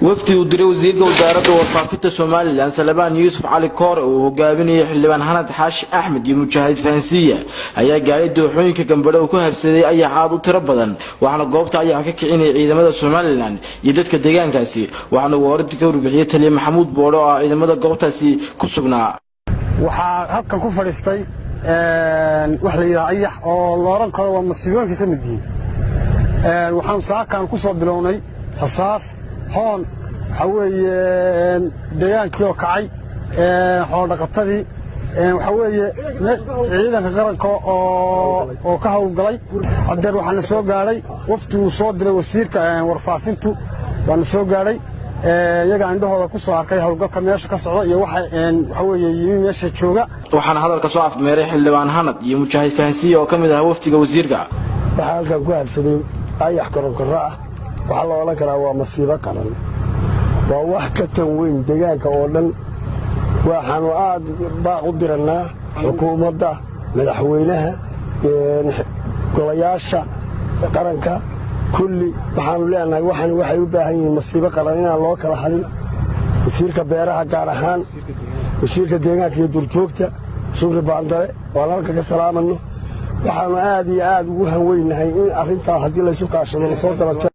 وفدي ودري وزيرka wasaaradda warfaafinta Somaliland Salabaan Yuusuf Ali Koor oo hogaaminayay xildhibaan Hanad Xaashi Axmed iyo Mujaahid Faansiya ayaa gaaray dooxooyinka Gambadho ku habsaday ayaa aad u tiro badan waxaana goobta ayaa ka kicinay ciidamada Somaliland iyo dadka deegaankaasi waxaana wararka ka warbixiyay Taliye Maxamuud Booro oo ciidamada goobtaasi ku sugnaa waxa halkan ku fadhiistay wax la yiraahdo Ayax oo looran karo waa masiibooyinka ka mid yihiin waxaan saakan ku soo bilownay rasaas هون حوي ديان كيو كعي حول دقتدي وحوي ciidanka qaranka oo ka hawlgalay haddii waxaan soo gaaray waftu soo diray wasiirka warfaafintu waan soo gaaray iyaga indhahooda ku soo arkay hawlgalka meesha ka socda iyo waxa weeye meesha jooga waxaan hadalka soo afmeeray xildhibaan Hanad iyo Mujaahid Faansiya oo kamid ah waftiga wasiirka waxa halkan ku habsaday Ayax koronkorra waxa la oran karaa waa masiibo qaran waa wax ka tan weyn deegaanka oo dhan waxaan aad baa u diranaa xukuumadda madaxweynaha golayaasha qaranka kulli waxaan leenahay waxay u baahan yihiin masiibo qaran in loo kala halin wasiirka beeraha gaar ahaan wasiirka deegaanka iyo durjoogta Suubri Baandare walaalka ka salaamano waxaan aad iyo aad ugu hanweynahay in arrinta hadii la isu kaashado la soo darato